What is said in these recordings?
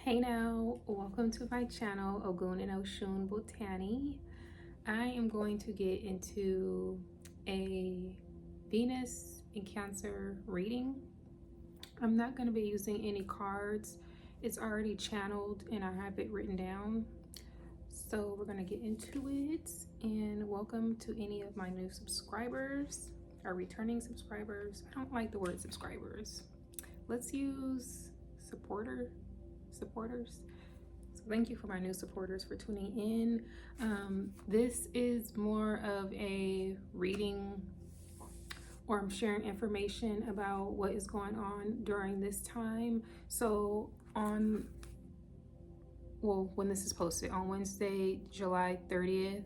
Hey now, welcome to my channel, Ogun and Oshun Botani. I am going to get into a Venus in Cancer reading. I'm not going to be using any cards. It's already channeled and I have it written down. So we're going to get into it, and welcome to any of my new subscribers or returning subscribers. I don't like the word subscribers. Let's use supporters. So thank you for my new supporters for tuning in. This is more of a reading, or I'm sharing information about what is going on during this time. So when this is posted on Wednesday, July 30th,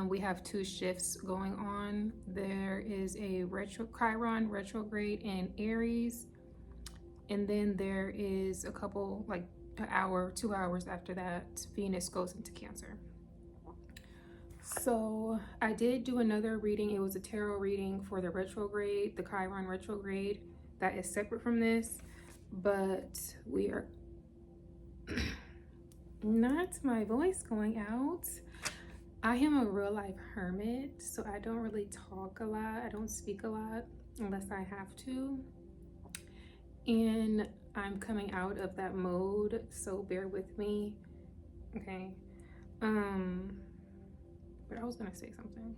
we have two shifts going on. There is a Chiron retrograde in Aries, and then there is a couple, like an hour, 2 hours after that, Venus goes into Cancer. So I did do another reading. It was a tarot reading for the retrograde, the Chiron retrograde. That is separate from this, but we are not my voice going out. I am a real life hermit, so I don't really talk a lot. I don't speak a lot unless I have to. And I'm coming out of that mode, so bear with me. Okay. But I was gonna say something.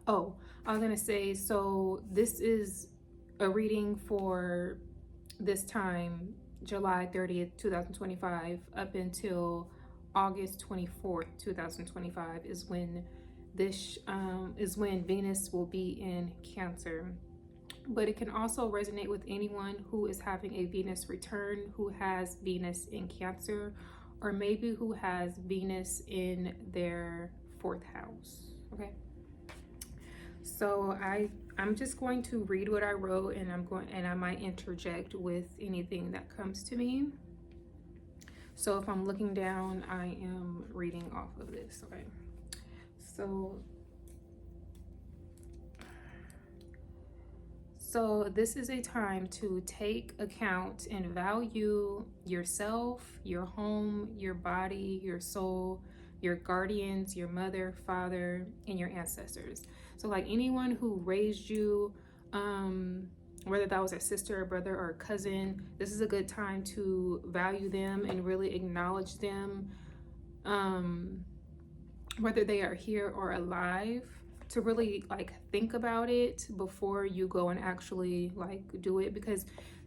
Oh, I was gonna say, so this is a reading for this time, July 30th, 2025, up until August 24th, 2025 is when this is when Venus will be in Cancer. But it can also resonate with anyone who is having a Venus return, who has Venus in Cancer, or maybe who has Venus in their 4th house. Okay, so I'm just going to read what I wrote, and I might interject with anything that comes to me. So if I'm looking down, I am reading off of this. Okay, so this is a time to take account and value yourself, your home, your body, your soul, your guardians, your mother, father, and your ancestors. So like anyone who raised you, whether that was a sister, a brother, or a cousin, this is a good time to value them and really acknowledge them, whether they are here or alive, to really like think about it before you go and actually like do it. Because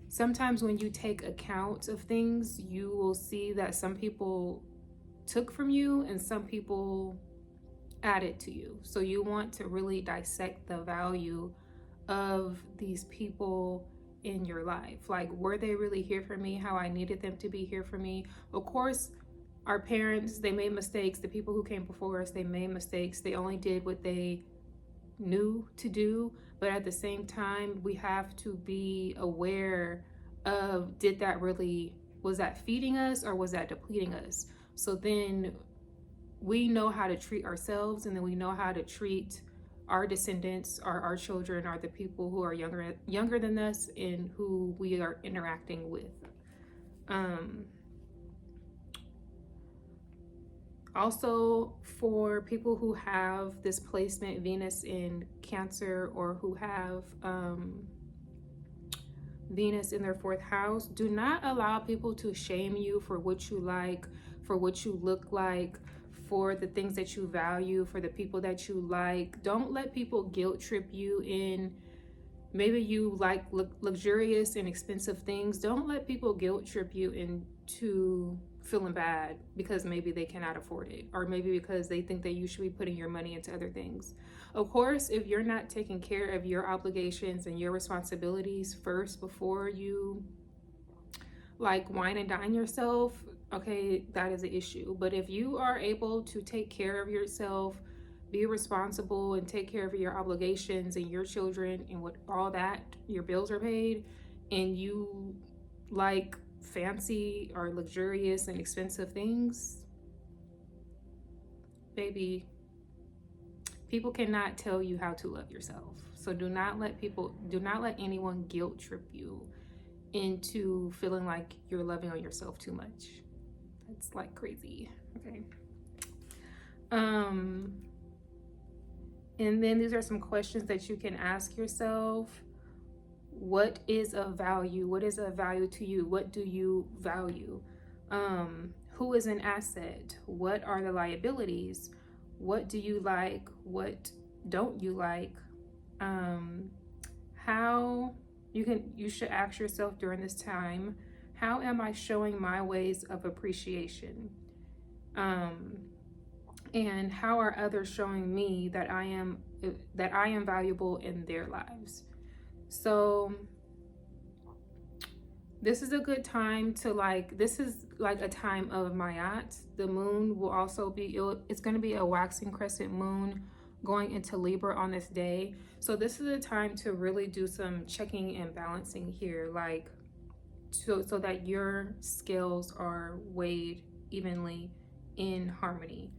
sometimes when you take account of things, you will see that some people took from you and some people added to you. So you want to really dissect the value of these people in your life. Like, were they really here for me how I needed them to be here for me? Of course, our parents, they made mistakes. The people who came before us, they made mistakes. They only did what they knew to do. But at the same time, we have to be aware of, was that feeding us or was that depleting us? So then we know how to treat ourselves, and then we know how to treat our descendants, or our children, or the people who are younger than us and who we are interacting with. Also, for people who have this placement, Venus in Cancer, or who have Venus in their 4th house, do not allow people to shame you for what you like, for what you look like, for the things that you value, for the people that you like. Don't let people guilt trip you in. Maybe you like luxurious and expensive things. Don't let people guilt trip you into feeling bad because maybe they cannot afford it, or maybe because they think that you should be putting your money into other things. Of course, if you're not taking care of your obligations and your responsibilities first before you like wine and dine yourself, okay, that is an issue. But if you are able to take care of yourself, be responsible, and take care of your obligations and your children, and with all that, your bills are paid, and you like fancy or luxurious and expensive things, baby, people cannot tell you how to love yourself. So do not let anyone guilt trip you into feeling like you're loving on yourself too much. That's like crazy. Okay. And then these are some questions that you can ask yourself. What is of value? What is of value to you? What do you value? Who is an asset? What are the liabilities? What do you like? What don't you like? How you should ask yourself during this time, how am I showing my ways of appreciation? And how are others showing me that I am valuable in their lives? So this is a good time to this is like a time of Mayat. The moon will also be, it's going to be a waxing crescent moon going into Libra on this day. So this is a time to really do some checking and balancing here, like so that your scales are weighed evenly in harmony.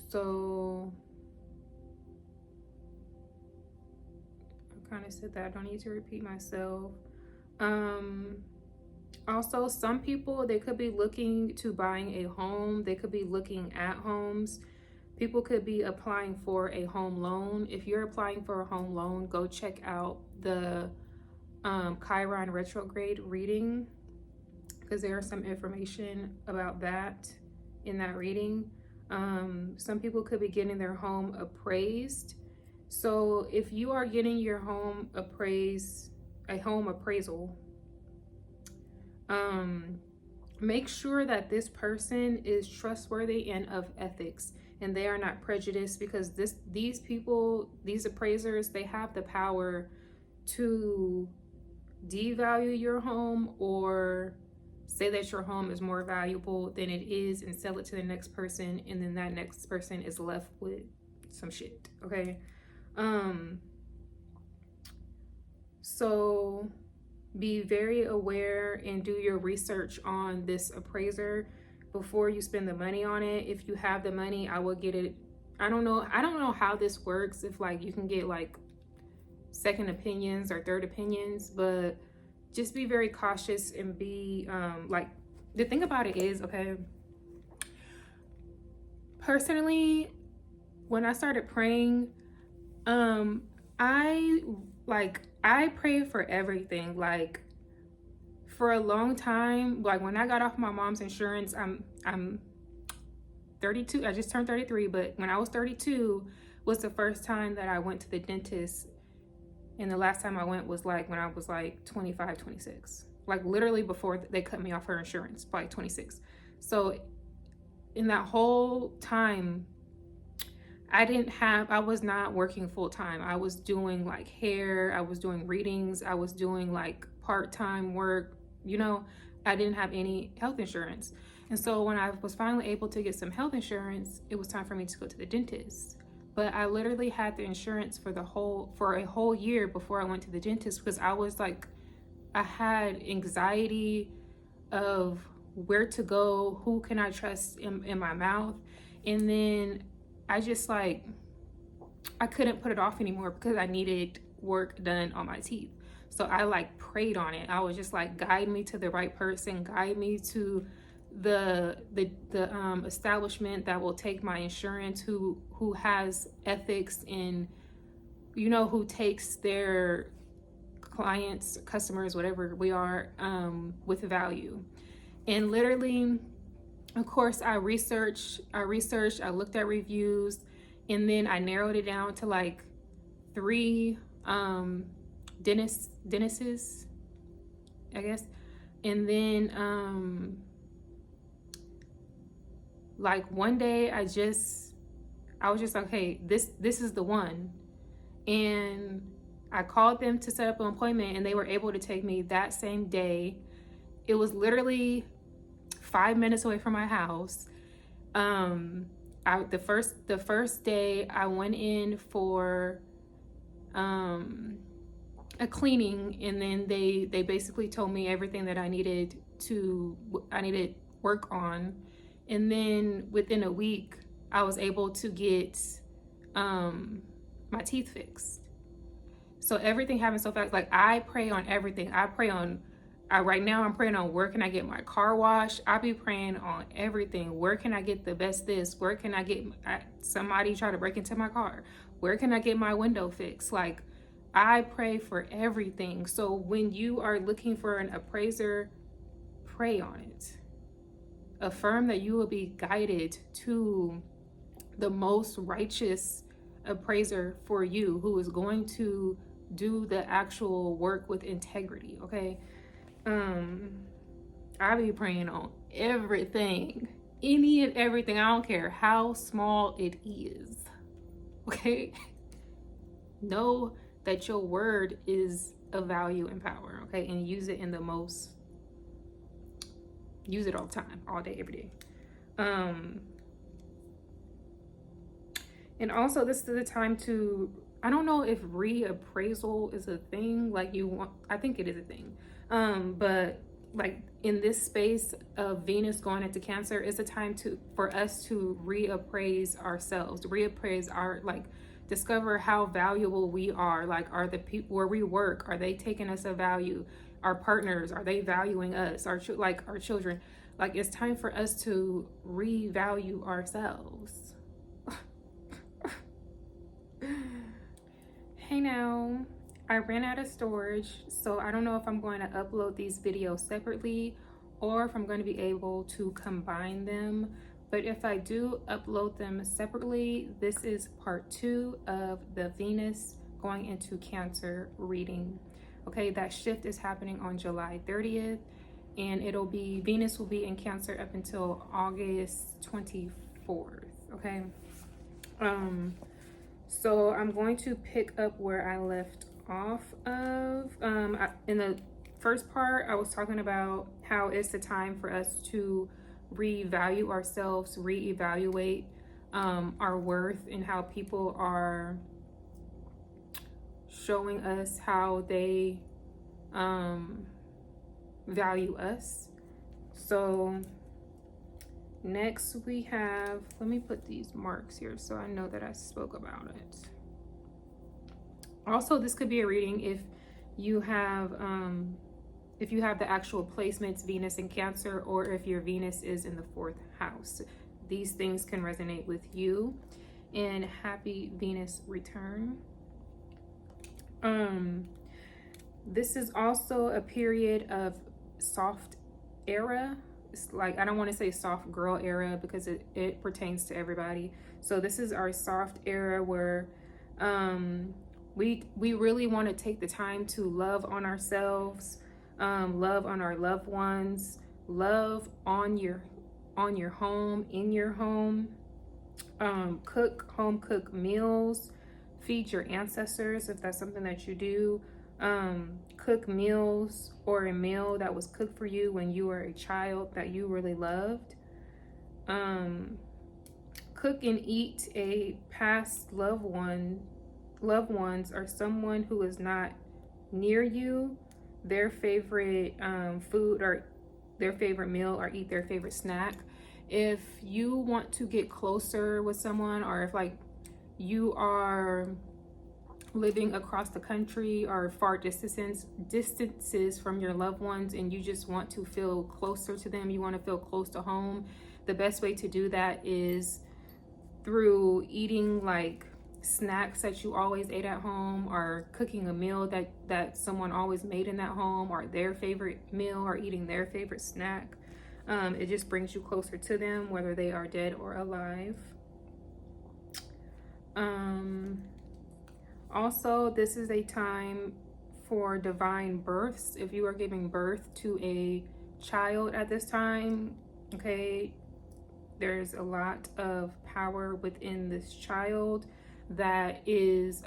So I kind of said that, I don't need to repeat myself. Also, some people, they could be looking to buying a home. They could be looking at homes. People could be applying for a home loan. If you're applying for a home loan, go check out the Chiron retrograde reading, because there's some information about that in that reading. Some people could be getting their home appraised. So if you are getting your home appraised, a home appraisal, make sure that this person is trustworthy and of ethics, and they are not prejudiced, because these people, these appraisers, they have the power to devalue your home or say that your home is more valuable than it is and sell it to the next person, and then that next person is left with some shit. Okay. So be very aware and do your research on this appraiser before you spend the money on it. If you have the money, I will get it. I don't know how this works, if like you can get like second opinions or third opinions, but just be very cautious and be like, the thing about it is, okay, personally, when I started praying, I prayed for everything. Like for a long time, like when I got off my mom's insurance, I'm 32. I just turned 33, but when I was 32 was the first time that I went to the dentist. And the last time I went was like when I was like 25, 26, like literally before they cut me off her insurance, like 26. So in that whole time, I was not working full time. I was doing like hair, I was doing readings, I was doing like part-time work, I didn't have any health insurance. And so when I was finally able to get some health insurance, it was time for me to go to the dentist. But I literally had the insurance for a whole year before I went to the dentist, because I was like, I had anxiety of where to go, who can I trust in my mouth. And then I just I couldn't put it off anymore because I needed work done on my teeth. So I prayed on it. I was just like, guide me to the right person, guide me to the establishment that will take my insurance, who has ethics, and who takes their clients, customers, whatever we are, with value. And literally, of course, I researched, I looked at reviews, and then I narrowed it down to like 3 dentists, I guess. And then like one day I was just like, okay, this is the one. And I called them to set up an appointment, and they were able to take me that same day. It was literally 5 minutes away from my house. The first day I went in for a cleaning, and then they basically told me everything that I needed work on. And then within a week, I was able to get my teeth fixed. So everything happened so fast. Like, I pray on everything. I pray on, right now I'm praying on where can I get my car washed. I be praying on everything. Where can I get the best this? Where can I get, somebody try to break into my car? Where can I get my window fixed? Like, I pray for everything. So when you are looking for an appraiser, pray on it. Affirm that you will be guided to the most righteous appraiser for you, who is going to do the actual work with integrity. Okay. I be praying on everything, any and everything. I don't care how small it is. Okay. Know that your word is of value and power. Okay. And use it in the most, use it all the time, all day, every day. And also, this is the time to, I don't know if reappraisal is a thing, like you want, I think it is a thing. But like in this space of Venus going into Cancer, it's a time for us to reappraise ourselves, reappraise our, like, discover how valuable we are. Like, are the people where we work, are they taking us a value? Our partners, are they valuing us? Our children. Like, it's time for us to revalue ourselves. Hey now, I ran out of storage, so I don't know if I'm going to upload these videos separately or if I'm going to be able to combine them. But if I do upload them separately, this is part 2 of the Venus going into Cancer reading. Okay, that shift is happening on July 30th, and it'll be, Venus will be in Cancer up until August 24th. Okay. So I'm going to pick up where I left off of. In the first part, I was talking about how it's the time for us to revalue ourselves, reevaluate our worth, and how people are showing us how they value us. So next we have, let me put these marks here so I know that I spoke about it. Also, this could be a reading if you have the actual placements, Venus in Cancer, or if your Venus is in the 4th house. These things can resonate with you. And happy Venus return. This is also a period of soft era. It's like, I don't want to say soft girl era because it pertains to everybody. So this is our soft era where we really want to take the time to love on ourselves, love on our loved ones, love on your home, in your home, home cook meals, feed your ancestors if that's something that you do. Cook meals or a meal that was cooked for you when you were a child that you really loved. Cook and eat a past loved ones or someone who is not near you, their favorite food or their favorite meal, or eat their favorite snack. If you want to get closer with someone, or if like you are living across the country or far distances from your loved ones and you just want to feel closer to them, you want to feel close to home, the best way to do that is through eating like snacks that you always ate at home, or cooking a meal that someone always made in that home, or their favorite meal, or eating their favorite snack. It just brings you closer to them, whether they are dead or alive. Also, this is a time for divine births. If you are giving birth to a child at this time, okay, there's a lot of power within this child that is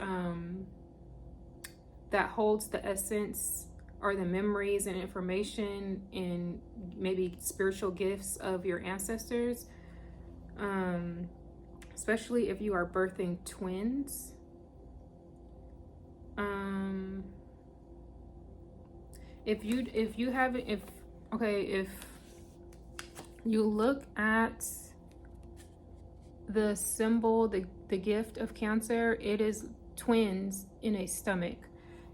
that holds the essence or the memories and information and maybe spiritual gifts of your ancestors, especially if you are birthing twins. If you look at the symbol, the gift of Cancer, it is twins in a stomach.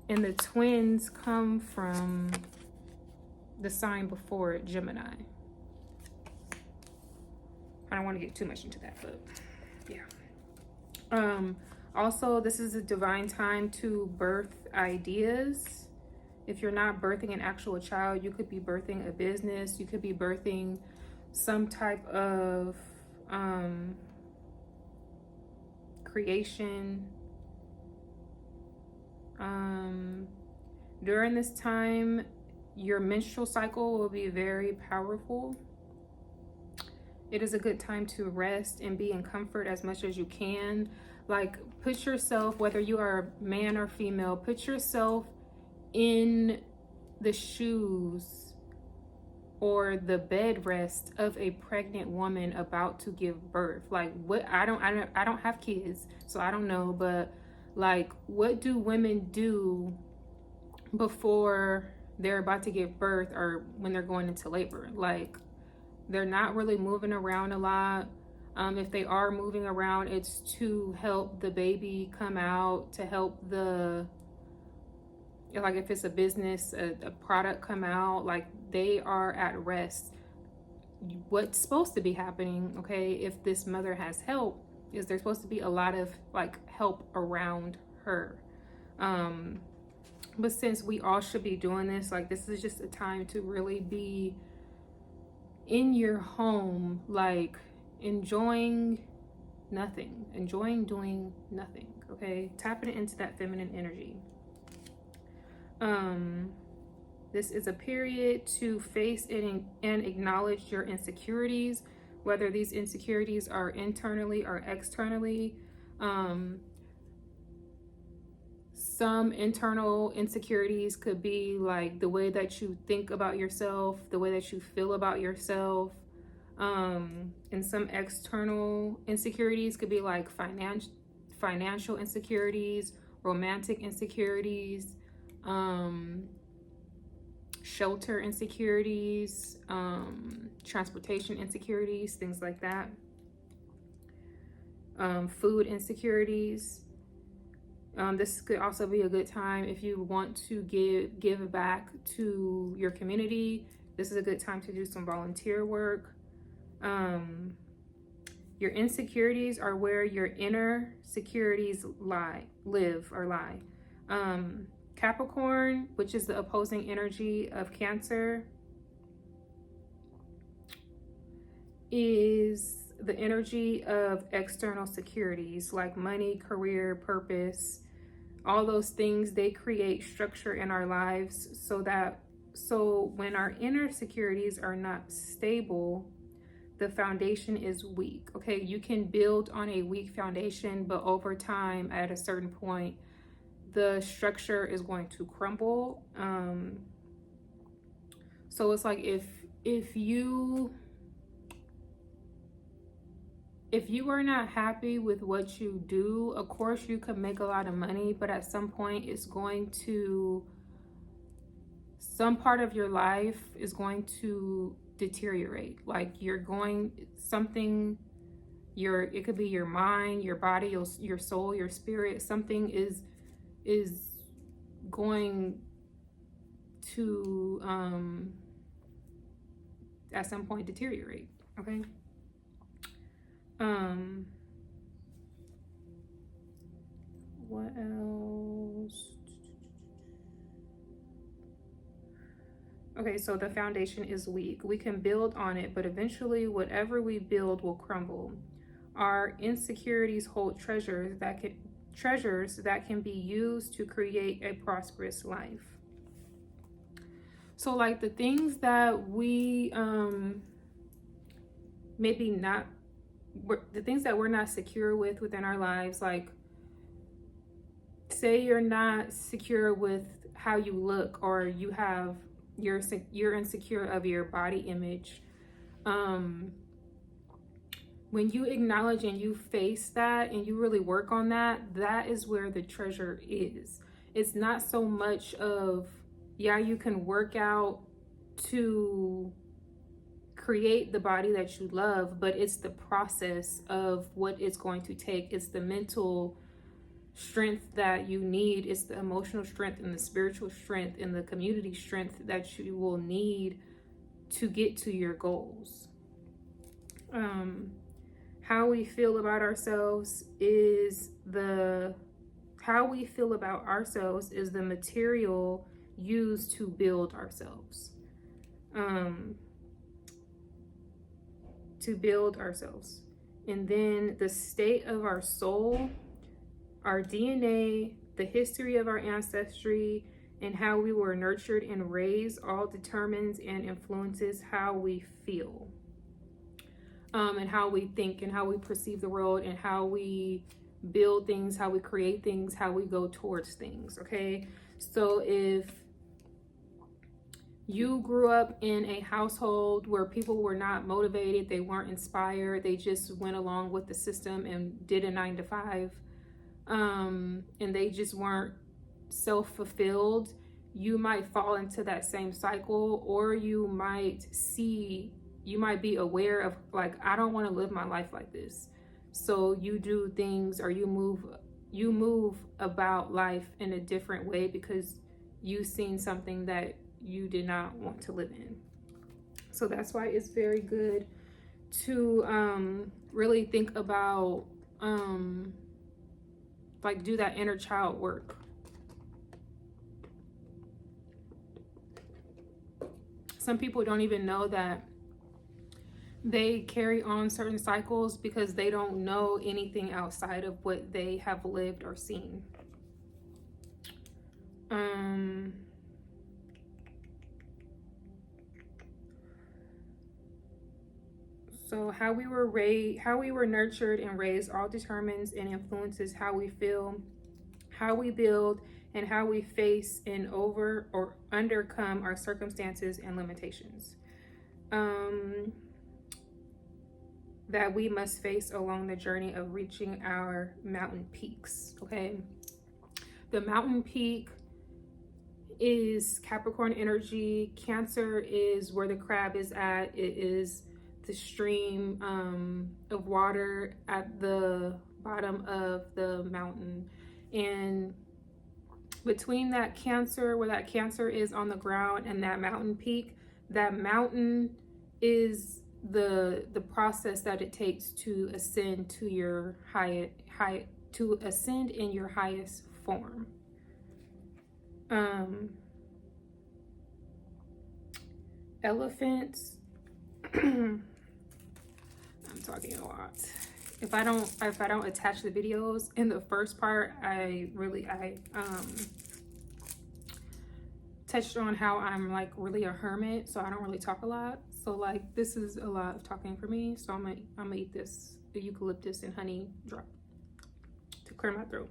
And the twins come from the sign before it, Gemini. I don't want to get too much into that, but yeah. Also, this is a divine time to birth ideas. If you're not birthing an actual child, you could be birthing a business. You could be birthing some type of creation. During this time, your menstrual cycle will be very powerful. It is a good time to rest and be in comfort as much as you can. Like, put yourself, whether you are man or female, put yourself in the shoes or the bed rest of a pregnant woman about to give birth. Like, what, I don't have kids, so I don't know, but like, what do women do before they're about to give birth or when they're going into labor? Like, they're not really moving around a lot. If they are moving around, it's to help the baby come out, to help the, like if it's a business, a product come out. Like, they are at rest. What's supposed to be happening, okay, if this mother has help, is there's supposed to be a lot of like help around her. But since we all should be doing this, like, this is just a time to really be in your home, like enjoying nothing, enjoying doing nothing, okay? Tapping into that feminine energy. This is a period to face and acknowledge your insecurities, whether these insecurities are internally or externally. Some internal insecurities could be like the way that you think about yourself, the way that you feel about yourself. And some external insecurities could be like financial insecurities, romantic insecurities, shelter insecurities, transportation insecurities, things like that. Food insecurities. This could also be a good time if you want to give back to your community. This is a good time to do some volunteer work. Your insecurities are where your inner securities live. Capricorn, which is the opposing energy of Cancer, is the energy of external securities like money, career, purpose. All those things, they create structure in our lives so when our inner securities are not stable, the foundation is weak. Okay, you can build on a weak foundation, but over time, at a certain point, the structure is going to crumble. So it's like if you are not happy with what you do, of course you can make a lot of money, but at some point it's going to, some part of your life is going to deteriorate. Like, it could be your mind, your body, your soul, your spirit. Something is going to at some point deteriorate, okay? What else? Okay, so the foundation is weak. We can build on it, but eventually whatever we build will crumble. Our insecurities hold treasures that can be used to create a prosperous life. So like the things that we maybe not, the things that we're not secure within our lives, like say you're not secure with how you look, or you're insecure of your body image. When you acknowledge and you face that and you really work on that, that is where the treasure is. It's not so much of, yeah, you can work out to create the body that you love, but it's the process of what it's going to take. It's the mental strength that you need. It's the emotional strength and the spiritual strength and the community strength that you will need to get to your goals. How we feel about ourselves is the material used to build ourselves. And then the state of our soul, our DNA, the history of our ancestry, and how we were nurtured and raised all determines and influences how we feel, and how we think and how we perceive the world and how we build things, how we create things, how we go towards things. Okay, so if you grew up in a household where people were not motivated, they weren't inspired, they just went along with the system and did a 9-to-5, and they just weren't self-fulfilled, you might fall into that same cycle, or you might be aware of, like, I don't want to live my life like this. So you do things, or you move about life in a different way because you've seen something that you did not want to live in. So that's why it's very good to really think about, like, do that inner child work. Some people don't even know that they carry on certain cycles because they don't know anything outside of what they have lived or seen. So how we were nurtured and raised all determines and influences how we feel, how we build, and how we face and overcome our circumstances and limitations that we must face along the journey of reaching our mountain peaks. Okay, the mountain peak is Capricorn energy. Cancer is where the crab is at. It is the stream of water at the bottom of the mountain, and between that Cancer, where that Cancer is on the ground, and that mountain peak, that mountain is the process that it takes to ascend to your to ascend in your highest form. Elephants. I'm talking a lot. If I don't attach the videos in the first part, I touched on how I'm like really a hermit, so I don't really talk a lot. So like this is a lot of talking for me. So I'm gonna eat this eucalyptus and honey drop to clear my throat.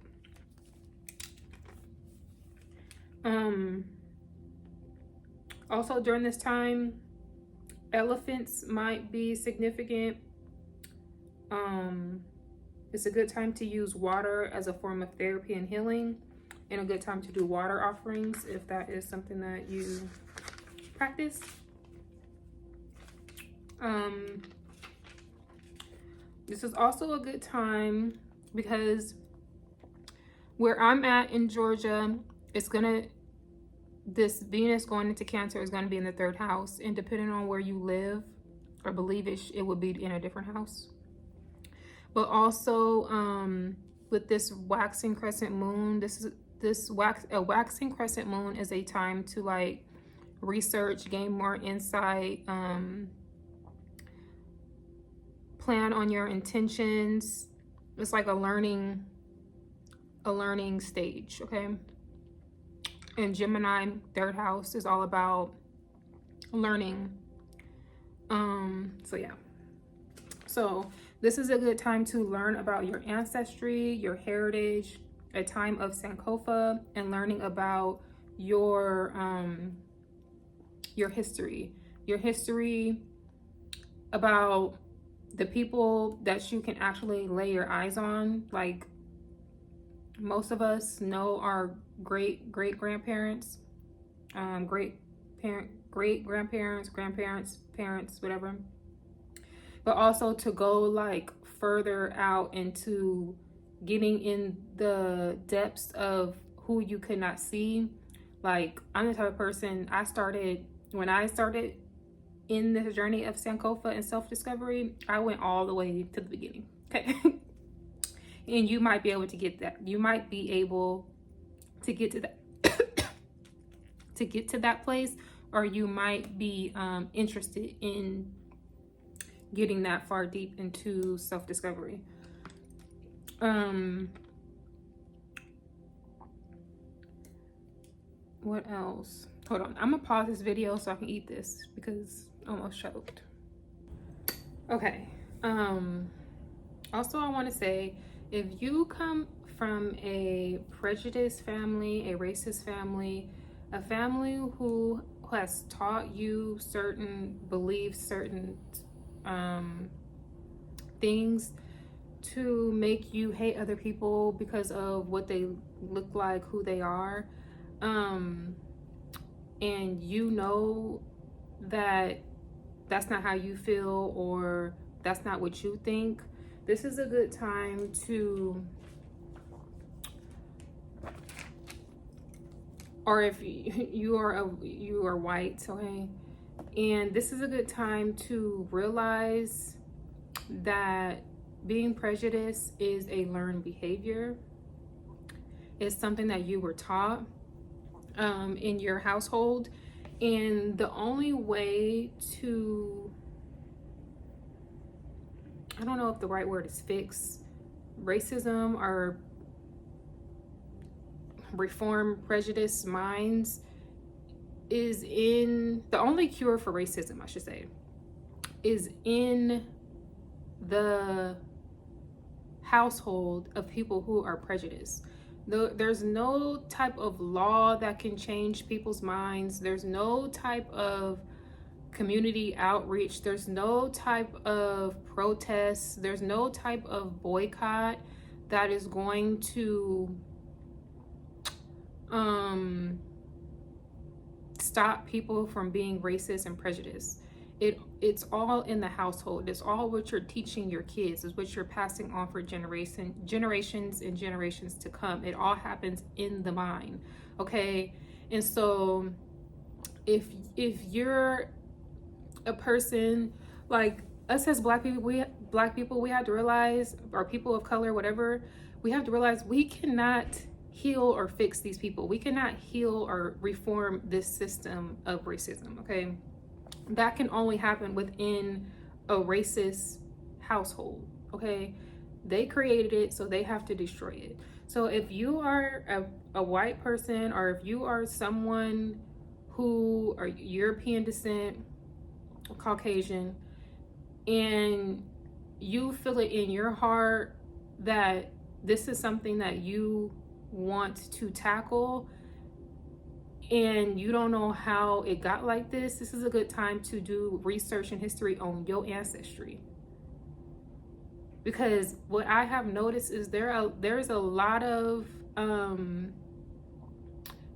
Also during this time, elephants might be significant. It's a good time to use water as a form of therapy and healing, and a good time to do water offerings if that is something that you practice. This is also a good time because where I'm at in Georgia, this Venus going into Cancer is going to be in the 3rd house, and depending on where you live, I believe it would be in a different house. But also with this waxing crescent moon, a waxing crescent moon is a time to like research, gain more insight, plan on your intentions. It's like a learning stage, okay? And Gemini 3rd house is all about learning. So yeah. So this is a good time to learn about your ancestry, your heritage, a time of Sankofa, and learning about your history. Your history about the people that you can actually lay your eyes on. Like most of us know our great grandparents, great grandparents, parents, whatever, but also to go like further out into getting in the depths of who you could not see. Like, I'm the type of person, when I started in this journey of Sankofa and self-discovery, I went all the way to the beginning. Okay. And you might be able to get that. You might be able to get to that to get to that place, or you might be interested in getting that far deep into self-discovery. What else? Hold on, I'm gonna pause this video so I can eat this because I almost choked. Okay. Also, I want to say, if you come from a prejudiced family, a racist family, a family who has taught you certain beliefs, certain things to make you hate other people because of what they look like, who they are, and you know that that's not how you feel, or that's not what you think, this is a good time to, or if you are white, okay, and this is a good time to realize that being prejudiced is a learned behavior. It's something that you were taught in your household, and the only way to, I don't know if the right word is fix racism or reform prejudiced minds, is in, the only cure for racism, I should say, is in the household of people who are prejudiced. There's no type of law that can change people's minds. There's no type of community outreach. There's no type of protests. There's no type of boycott that is going to stop people from being racist and prejudiced. It's all in the household. It's all what you're teaching your kids. It's what you're passing on for generations and generations to come. It all happens in the mind, okay? And so if you're a person like us as black people, we have to realize, or people of color, whatever, we have to realize we cannot heal or fix these people. We cannot heal or reform this system of racism, okay? That can only happen within a racist household, okay? They created it, so they have to destroy it. So if you are a white person, or if you are someone who are European descent, Caucasian, and you feel it in your heart that this is something that you want to tackle, and you don't know how it got like this is a good time to do research and history on your ancestry. Because what I have noticed is there's a lot of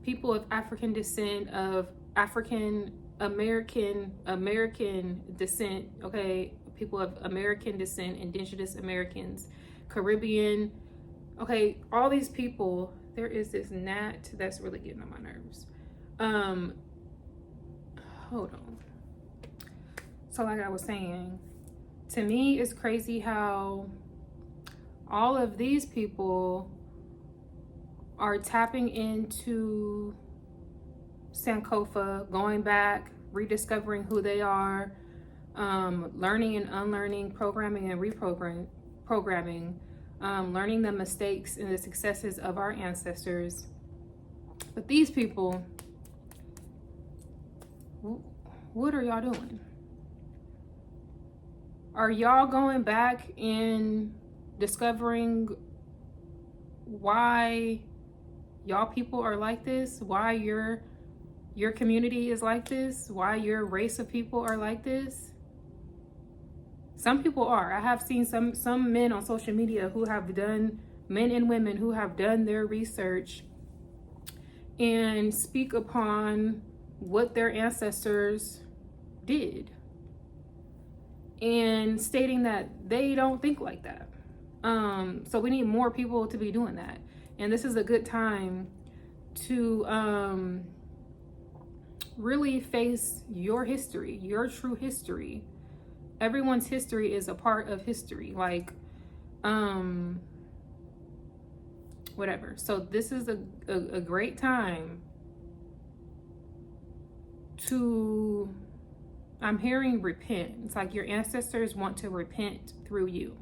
people of African descent, of African American descent, okay, people of American descent, Indigenous Americans, Caribbean, okay, all these people. There is this gnat that's really getting on my nerves. Hold on. So like I was saying, to me it's crazy how all of these people are tapping into Sankofa, going back, rediscovering who they are, learning and unlearning, programming and reprogramming, learning the mistakes and the successes of our ancestors. But these people, what are y'all doing? Are y'all going back and discovering why y'all people are like this? Why your community is like this? Why your race of people are like this? Some people are. I have seen some men on social media who have done, men and women who have done their research and speak upon what their ancestors did and stating that they don't think like that. So we need more people to be doing that. And this is a good time to really face your history, your true history. Everyone's history is a part of history. Like, whatever. So this is a great time to, I'm hearing repent. It's like your ancestors want to repent through you.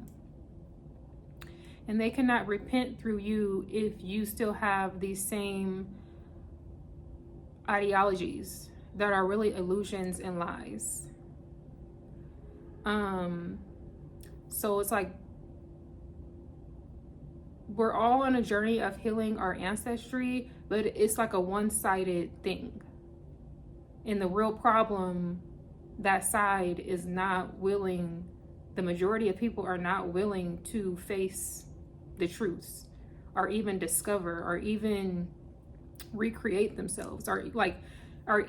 And they cannot repent through you if you still have these same ideologies that are really illusions and lies. So it's like we're all on a journey of healing our ancestry, but it's like a one-sided thing. And the real problem, that side is not willing, the majority of people are not willing to face the truths, or even discover, or even recreate themselves, or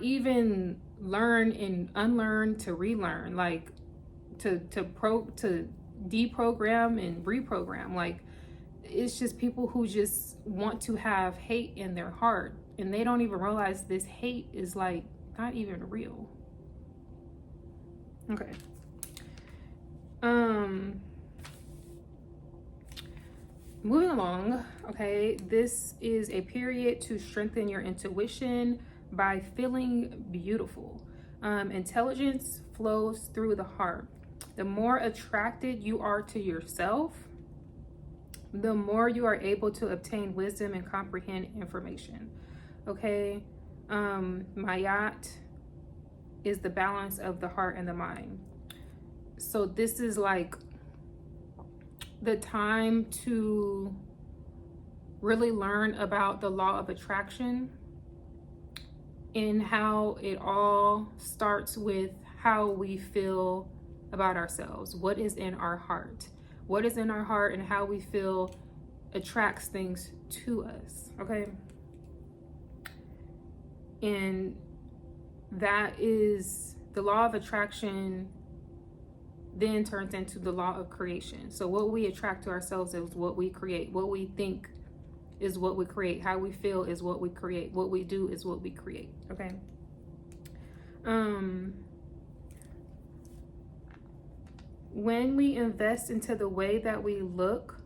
even learn and unlearn to relearn, like to deprogram and reprogram. Like, it's just people who just want to have hate in their heart, and they don't even realize this hate is like not even real. Okay. Moving along, okay, this is a period to strengthen your intuition by feeling beautiful. Intelligence flows through the heart. The more attracted you are to yourself, the more you are able to obtain wisdom and comprehend information. Okay, Mayat is the balance of the heart and the mind. So this is like the time to really learn about the law of attraction and how it all starts with how we feel about ourselves. What is in our heart? What is in our heart and how we feel attracts things to us, okay? And that is the law of attraction then turns into the law of creation. So what we attract to ourselves is what we create. What we think is what we create. How we feel is what we create. What we do is what we create. Okay. When we invest into the way that we look,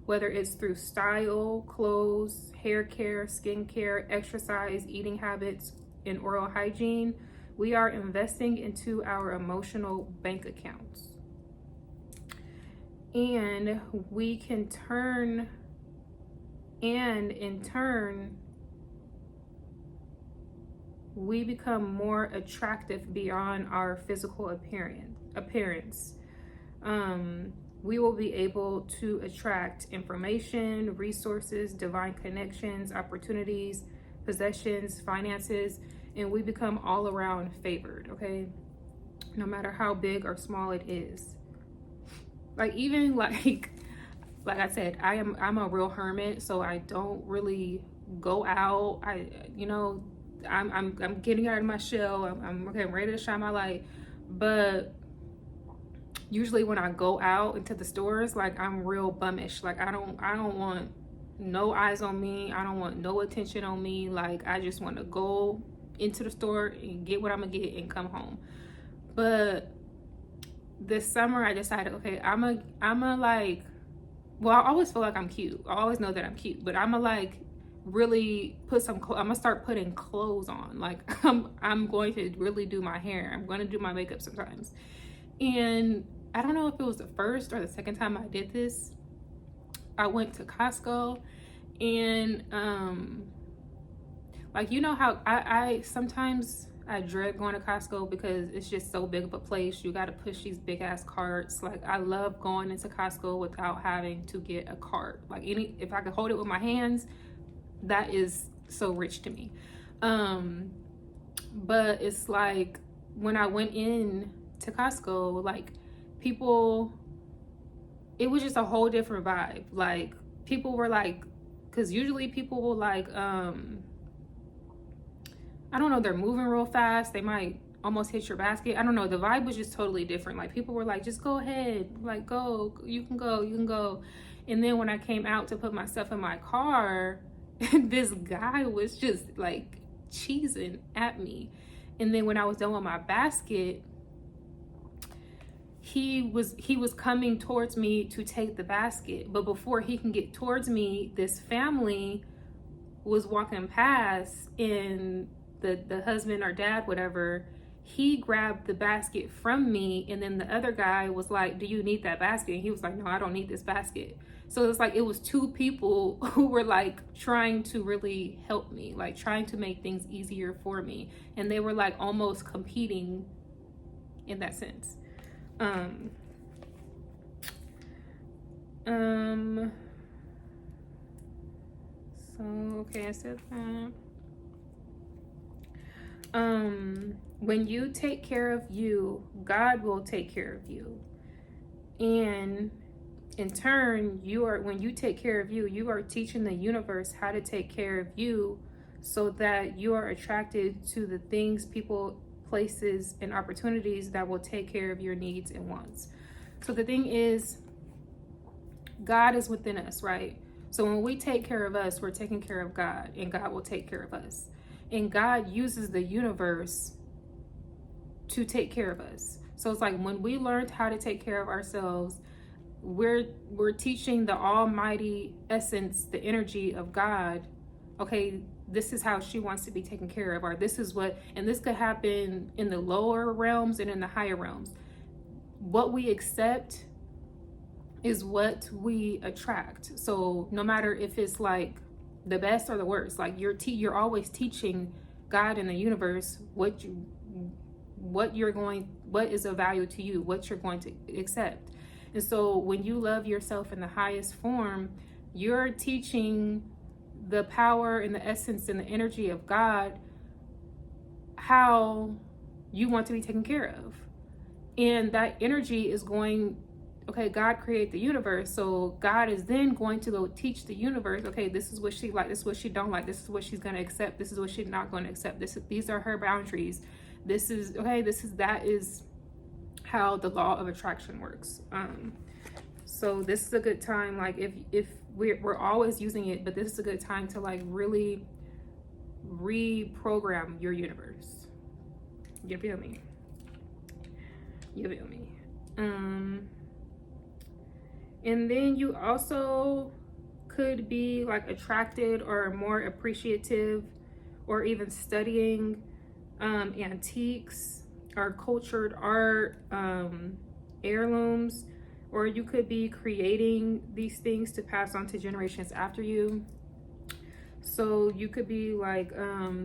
whether it's through style, clothes, hair care, skincare, exercise, eating habits, and oral hygiene, we are investing into our emotional bank accounts. And we can turn, and in turn, we become more attractive beyond our physical appearance. We will be able to attract information, resources, divine connections, opportunities, possessions, finances, and we become all around favored, okay? No matter how big or small it is. Like, even like I said, I'm a real hermit, so I don't really go out. I'm getting out of my shell. I'm okay, I'm ready to shine my light. But usually when I go out into the stores, like, I'm real bummish. Like, I don't want no eyes on me. I don't want no attention on me. Like, I just want to go into the store and get what I'm gonna get and come home. But this summer I decided, okay, I'm a like, well, I always feel like I'm cute. I always know that I'm cute, but I'm a like really I'm gonna start putting clothes on. Like, I'm going to really do my hair. I'm going to do my makeup sometimes. And I don't know if it was the first or the second time I did this. I went to Costco, and like, you know how I sometimes I dread going to Costco because it's just so big of a place. You got to push these big ass carts. Like, I love going into Costco without having to get a cart. Like, if I could hold it with my hands, that is so rich to me. But it's like when I went in to Costco, like, people, it was just a whole different vibe. Like, people were like, because usually people will like I don't know, they're moving real fast. They might almost hit your basket. I don't know. The vibe was just totally different. Like people were like, just go ahead. Like, go, you can go, you can go. And then when I came out to put my stuff in my car, this guy was just like cheesing at me. And then when I was done with my basket, he was coming towards me to take the basket. But before he can get towards me, this family was walking past, and the husband or dad, whatever, he grabbed the basket from me, and then the other guy was like, do you need that basket? And he was like, no, I don't need this basket. So it's like it was two people who were like trying to really help me, like trying to make things easier for me, and they were like almost competing in that sense. So okay, I said that. When you take care of you, God will take care of you. And in turn, when you take care of you, you are teaching the universe how to take care of you, so that you are attracted to the things, people, places, and opportunities that will take care of your needs and wants. So the thing is, God is within us, right? So when we take care of us, we're taking care of God, and God will take care of us. And God uses the universe to take care of us. So it's like when we learned how to take care of ourselves, we're teaching the almighty essence, the energy of God, okay, this is how she wants to be taken care of, or this is what, and this could happen in the lower realms and in the higher realms. What we accept is what we attract. So no matter if it's like the best or the worst, like you're always teaching God and the universe what is of value to you, what you're going to accept. And so when you love yourself in the highest form, you're teaching the power and the essence and the energy of God how you want to be taken care of. And that energy is going, okay, God created the universe, so God is then going to go teach the universe, okay, this is what she like, this is what she don't like, this is what she's going to accept, this is what she's not going to accept, these are her boundaries, this is, okay, that is how the law of attraction works. So this is a good time, like if we're always using it, but this is a good time to like really reprogram your universe. You feel me? And then you also could be like attracted or more appreciative, or even studying antiques or cultured art, heirlooms, or you could be creating these things to pass on to generations after you. So you could be like,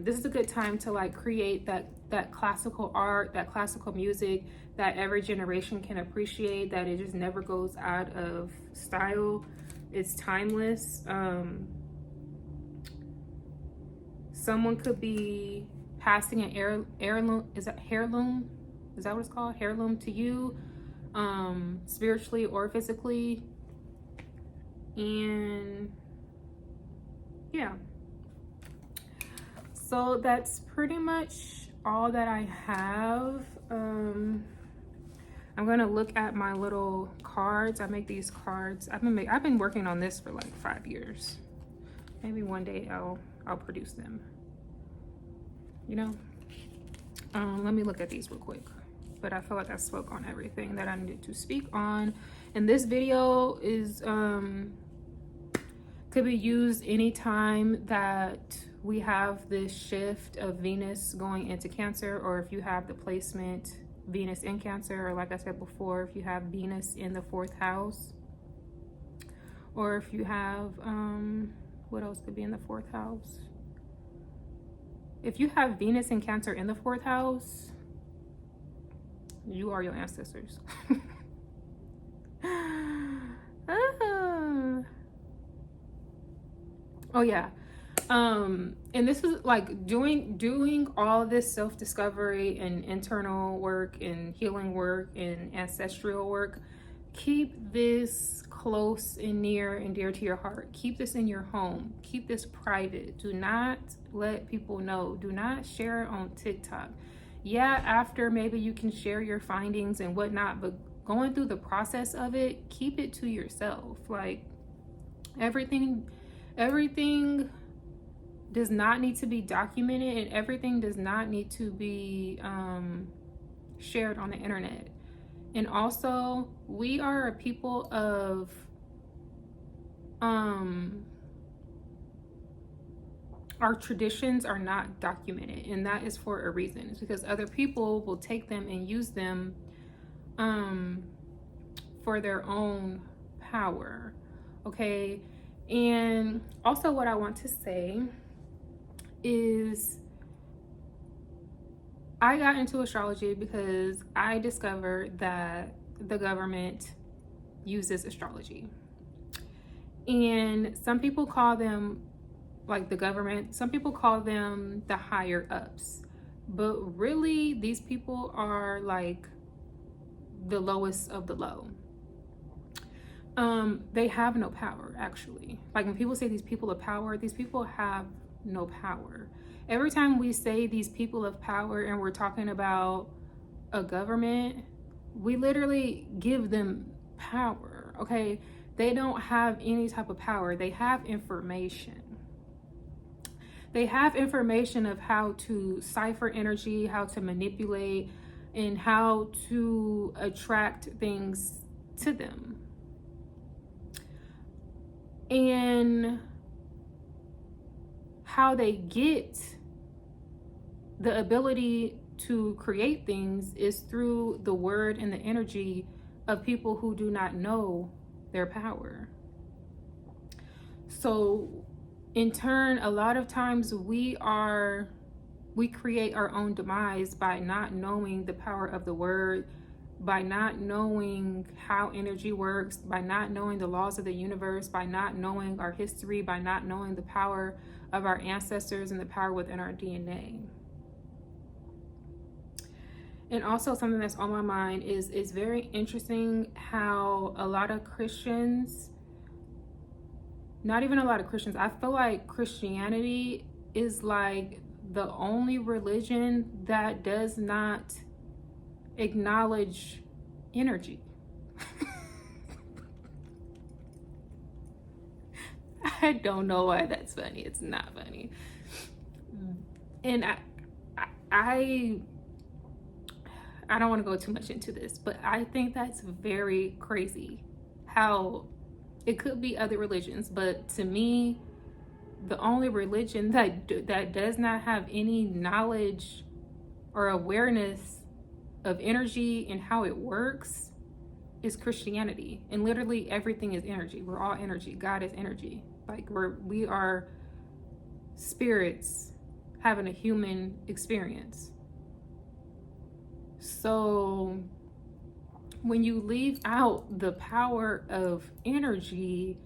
this is a good time to like create that classical art, that classical music that every generation can appreciate, that it just never goes out of style. It's timeless. Someone could be passing an heirloom. Is that heirloom? Is that what it's called? Heirloom to you, spiritually or physically. And yeah. So that's pretty much all that I have. I'm gonna look at my little cards. I make these cards. I've been working on this for like 5 years. Maybe one day I'll produce them. You know. Let me look at these real quick. But I feel like I spoke on everything that I needed to speak on. And this video is could be used anytime that we have this shift of Venus going into Cancer, or if you have the placement Venus in Cancer, or like I said before, if you have Venus in the 4th house, or if you have what else could be in the 4th house? If you have Venus in Cancer in the 4th house, you are your ancestors. Oh yeah. And this is like doing all this self-discovery and internal work and healing work and ancestral work keep this close and near and dear to your heart. Keep this in your home. Keep this private. Do not let people know. Do not share it on TikTok. Yeah, after maybe you can share your findings and whatnot, but going through the process of it, keep it to yourself. Like everything does not need to be documented, and everything does not need to be shared on the internet. And also, we are a people of our traditions are not documented, and that is for a reason. It's because other people will take them and use them for their own power. Okay. And also, what I want to say is I got into astrology because I discovered that the government uses astrology. And some people call them like the government, some people call them the higher ups. But really, these people are like the lowest of the low. They have no power, actually. Like when people say these people of power, these people have no power. Every time we say these people of power and we're talking about a government, we literally give them power, okay? They don't have any type of power. They have information. They have information of how to cipher energy, how to manipulate, and how to attract things to them. And how they get the ability to create things is through the word and the energy of people who do not know their power. So in turn, a lot of times we create our own demise by not knowing the power of the word, by not knowing how energy works, by not knowing the laws of the universe, by not knowing our history, by not knowing the power of our ancestors and the power within our DNA. And also something that's on my mind is it's very interesting how a lot of Christians, not even a lot of Christians, I feel like Christianity is like the only religion that does not acknowledge energy. I don't know why that's funny. It's not funny. And I don't want to go too much into this, but I think that's very crazy how it could be other religions, but to me, the only religion that does not have any knowledge or awareness of energy and how it works is Christianity. And literally everything is energy. We're all energy. God is energy. Like we are spirits having a human experience. So when you leave out the power of energy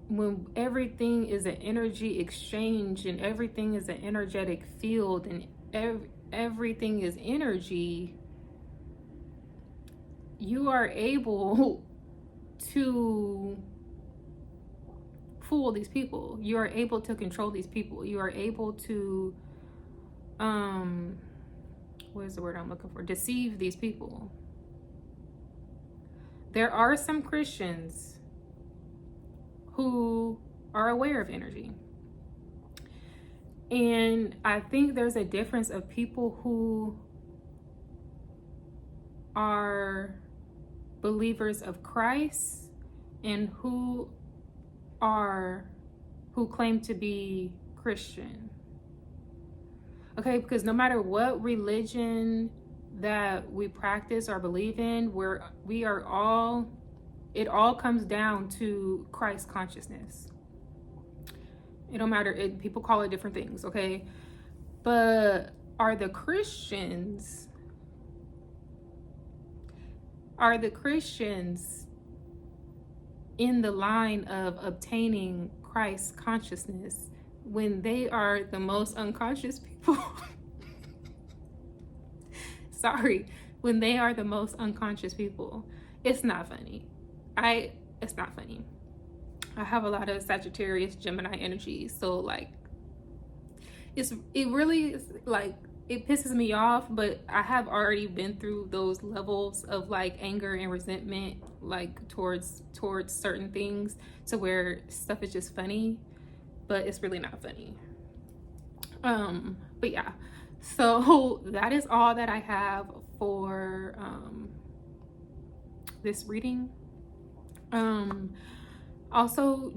when everything is an energy exchange and everything is an energetic field and everything is energy, you are able to fool these people. You are able to control these people. You are able to what is the word I'm looking for? Deceive these people. There are some Christians who are aware of energy. And I think there's a difference of people who are believers of Christ and who claim to be Christian. Okay, because no matter what religion that we practice or believe in, it all comes down to Christ consciousness. It don't matter, people call it different things, okay? But are the Christians in the line of obtaining Christ consciousness when they are the most unconscious people? Sorry, when they are the most unconscious people. It's not funny. It's not funny. I have a lot of Sagittarius, Gemini energy, so like it really is like, it pisses me off, but I have already been through those levels of like anger and resentment, like towards certain things, to where stuff is just funny, but it's really not funny. But yeah, so that is all that I have for this reading. Also,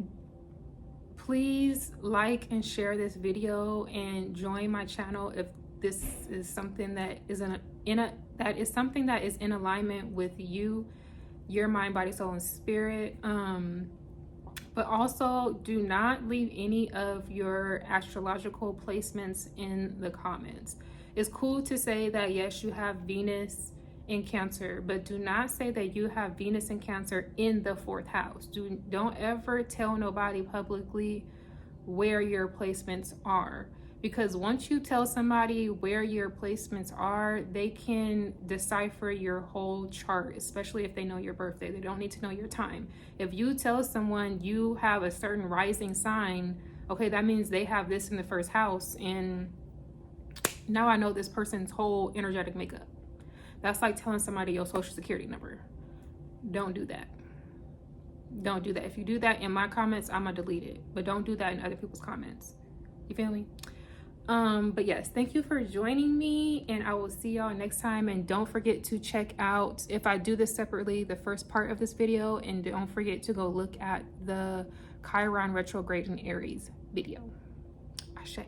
please like and share this video and join my channel if this is something that is something that is in alignment with you, your mind, body, soul, and spirit. But also, do not leave any of your astrological placements in the comments. It's cool to say that yes, you have Venus in Cancer, but do not say that you have Venus in Cancer in the 4th house. Don't ever tell nobody publicly where your placements are, because once you tell somebody where your placements are, they can decipher your whole chart, especially if they know your birthday. They don't need to know your time. If you tell someone you have a certain rising sign, okay, that means they have this in the 1st house, and now I know this person's whole energetic makeup. That's like telling somebody your social security number. Don't do that. Don't do that. If you do that in my comments, I'm gonna delete it. But don't do that in other people's comments. You feel me? But yes, thank you for joining me, and I will see y'all next time. And don't forget to check out, if I do this separately, the first part of this video, and don't forget to go look at the Chiron retrograde in Aries video. Ashe.